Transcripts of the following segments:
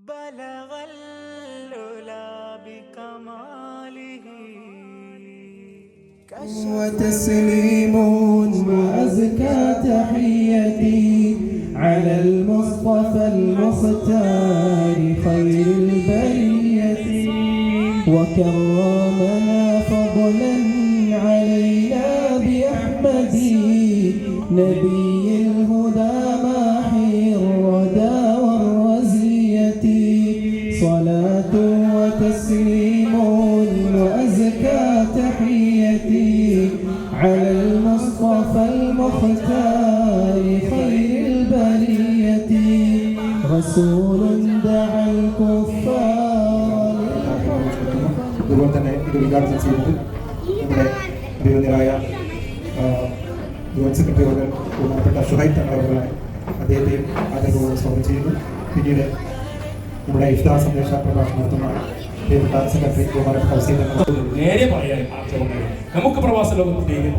بلغ العلا بكماله وتسليم وأزكى تحيتي على المصطفى المختار خير البرية وكرمنا فضلا علينا بأحمد نبي الهدى ماحي الردى والرزية صلاة وتسليم وأزكى تحيتي على المصطفى المختار خير البرية رسول دعا الكفار. അതുപോലെ തന്നെ ഇത് ഉദ്ഘാടനം ചെയ്യുന്നത് നമ്മുടെ പ്രിയരായ ജോയിന്റ് സെക്രട്ടറി അവർ ബഹുമാനപ്പെട്ട ഷുഹൈബ് തങ്ങളവരാണ്. അദ്ദേഹത്തെയും ആദരവോടെ സ്വാഗതം ചെയ്യുന്നു. പിന്നീട് നമ്മുടെ ഇഫ്താർ സന്ദേശ പ്രഭാഷണം നടത്തുന്ന പ്രിയപ്പെട്ട സെക്രട്ടറി ബഹുമാനപ്പെട്ട ഹുസൈൻ തങ്ങൾ. നേരെ പറയാൻ ആഗ്രഹമുണ്ട്. നമുക്ക് പ്രവാസ ലോകത്തിലേക്ക്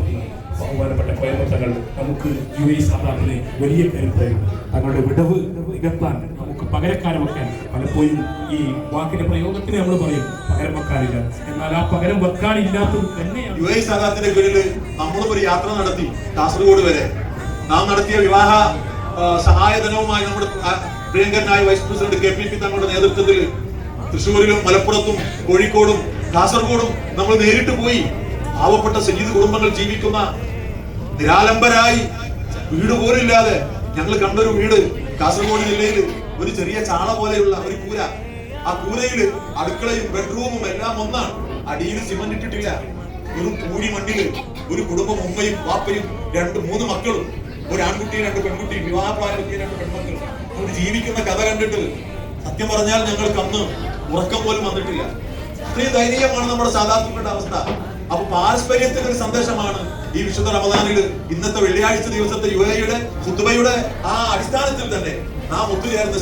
ബഹുമാനപ്പെട്ട കോയമ്പത്തങ്ങൾ നമുക്ക് UAE സാധാരണ വലിയ കരുത്ത് തങ്ങളുടെ വിടവ് നികത്താൻ നമുക്ക് പകരക്കാരെ വെക്കാൻ പലപ്പോഴും ഈ വാക്കിന്റെ പ്രയോഗത്തിന് നമ്മൾ പറയും പകരം വെക്കാനില്ല. എന്നാൽ ആ പകരം വെക്കാനില്ലാത്തത് തന്നെയാണ്. UAE സാധാരണത്തിന്റെ കീഴിൽ നമ്മളും ഒരു യാത്ര നടത്തി കാസർഗോഡ് വരെ. നാം നടത്തിയ വിവാഹ സഹായധനവുമായി നമ്മുടെ പ്രിയങ്കരനായ വൈസ് പ്രസിഡന്റ് KPP തങ്ങളുടെ നേതൃത്വത്തിൽ തൃശ്ശൂരിലും മലപ്പുറത്തും കോഴിക്കോടും കാസർഗോഡും നമ്മൾ നേരിട്ട് പോയി. പാവപ്പെട്ട സയ്യിദ് കുടുംബങ്ങൾ ജീവിക്കുന്ന നിരാലംബരായി വീട് പോലില്ലാതെ ഞങ്ങൾ കണ്ടൊരു വീട് കാസർഗോഡ് ജില്ലയിൽ ഒരു ചെറിയ ചാള പോലെയുള്ള ഒരു കൂര. ആ കൂരയിൽ അടുക്കളയും ബെഡ്റൂമും എല്ലാം ഒന്നാണ്. അടിയിൽ സിമന്റ് ഇട്ടിട്ടില്ല. ഒരു പൂരി മണ്ണില് ഒരു കുടുംബം, ഉമ്മയും വാപ്പയും 2-3 മക്കളും, ഒരു ആൺകുട്ടിയും 2 പെൺകുട്ടിയും, വിവാഹപ്രായമെത്തിയ 2 പെൺമക്കളും അവർ ജീവിക്കുന്ന കഥ കണ്ടിട്ട് സത്യം പറഞ്ഞാൽ ഞങ്ങൾക്ക് അന്ന് ഉറക്കം പോലും വന്നിട്ടില്ല. അത്രയും ദയനീയമാണ് നമ്മുടെ സാധാരണ അവസ്ഥ. അപ്പൊ പാരസ്പര്യത്തിന്റെ ഒരു സന്ദേശമാണ് ഈ വിശുദ്ധ റമദാനിൽ ഇന്നത്തെ വെള്ളിയാഴ്ച ദിവസത്തെ UAEയുടെ ഖുത്ബയുടെ ആ അടിസ്ഥാനത്തിൽ തന്നെ നാം ഒത്തുചേർന്ന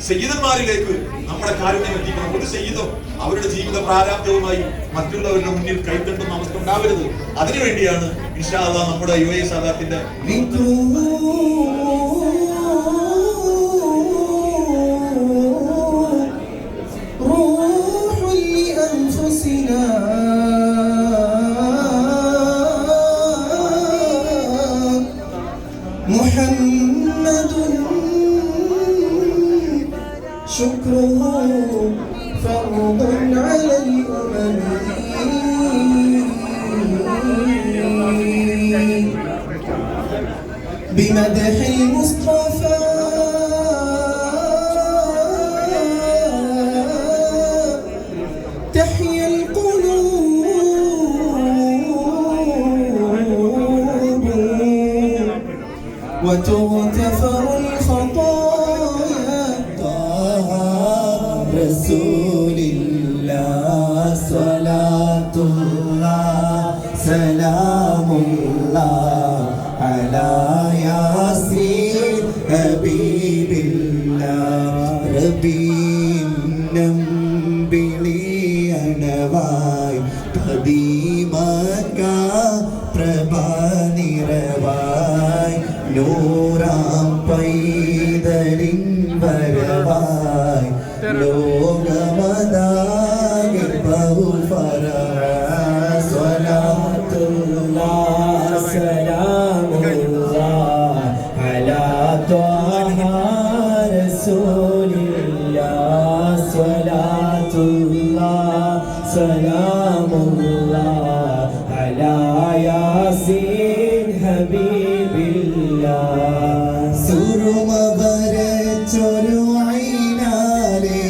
സയ്യിദന്മാരിലേക്ക് നമ്മുടെ കാരുണ്യം എത്തിക്കണം. ഒരു സയ്യിദോ അവരുടെ ജീവിത പ്രാരാബ്ദവുമായി മറ്റുള്ളവരുടെ മുന്നിൽ കൈത്തണ്ടുന്ന അവസ്ഥ ഉണ്ടാവരുത്. അതിനുവേണ്ടിയാണ് ഇൻഷാ അല്ലാഹ് നമ്മുടെ UAE സാദാത്തിന്റെ محمد شكره فرض على الأمم بمدح المصطفى تحيا وتغتفر الخطايا طه رسول الله صلاة الله سلام الله على ياسين حبيب الله ربينا بليانواي قديمك പ്രഭാനിരവായി നൂറാം പൈതലിൻ വരവായി ലോകമതാകെ ബഹുഫറഹ് സ്വലാത്തുല്ലാഹ് സലാമുല്ലാഹ് അലാ ത്വാഹ റസൂലില്ലാഹ് സ്വലാത്തുല്ലാഹ് സലാമുല്ലാഹ് അലാ യാസീൻ ഹബീബില്ലാഹ് സുറുമ വരച്ചൊരു ഐനാലേ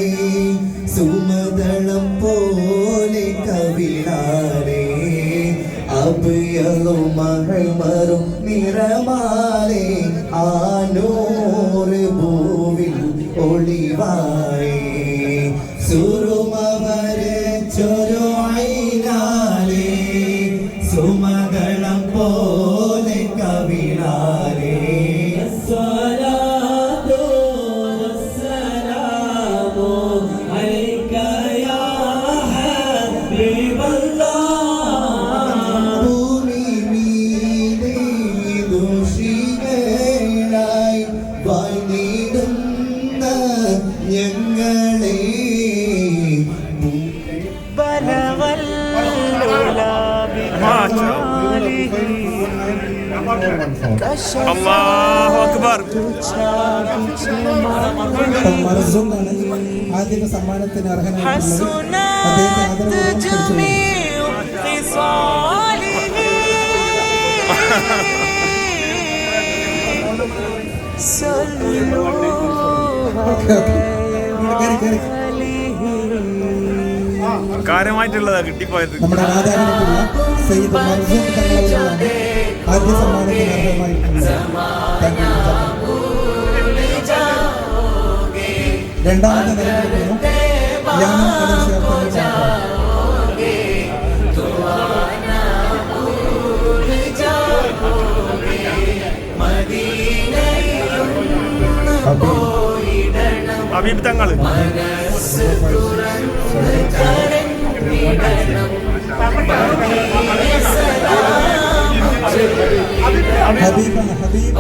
സുമദളം പോലെ കവിളാലേ അബ്യളും മഹ്മറും നിറമാലേ ആ നൂറ് ഭൂവിൽ ഒളിവായേ സുറുമ വരച്ചൊരു ഐനാലേ സുമദളം പോലെ കവിളാലേ സ്വലാത്തു വസ്സലാമു അലൈക യാ ഹബീബല്ലാഹ് ഭൂമി മീതെ ദോഷികളായി വാഴ്ന്നിടുന്ന ഞങ്ങളെ بلغ العلا بكماله كشف അല്ലാഹു അക്ബർ. മർസൂം ആണ് ആദ്യത്തെ സമ്മാനത്തിന് അർഹനായിട്ടുള്ളത്. അദ്ദേഹത്തെ حسنت ആദരപൂർവ്വം ക്ഷണിച്ചുകൊള്ളുന്നു. جميع خصاله صلوا കാര്യമായിട്ടുള്ളതാ കിട്ടിപ്പോയത്. നമ്മുടെ നാദാനത്തുള്ള സയ്യിദ് മർസൂം തങ്ങളവരാണ് ആദ്യ സമ്മാനത്തിന് അർഹമായിട്ടുള്ളത്. Thank you. രണ്ടാമത്തെ നിലയിലുള്ള യാമൻ കലീഷ ഹബീബ് തങ്ങൾ. ഹബീബ് ഹബീബ്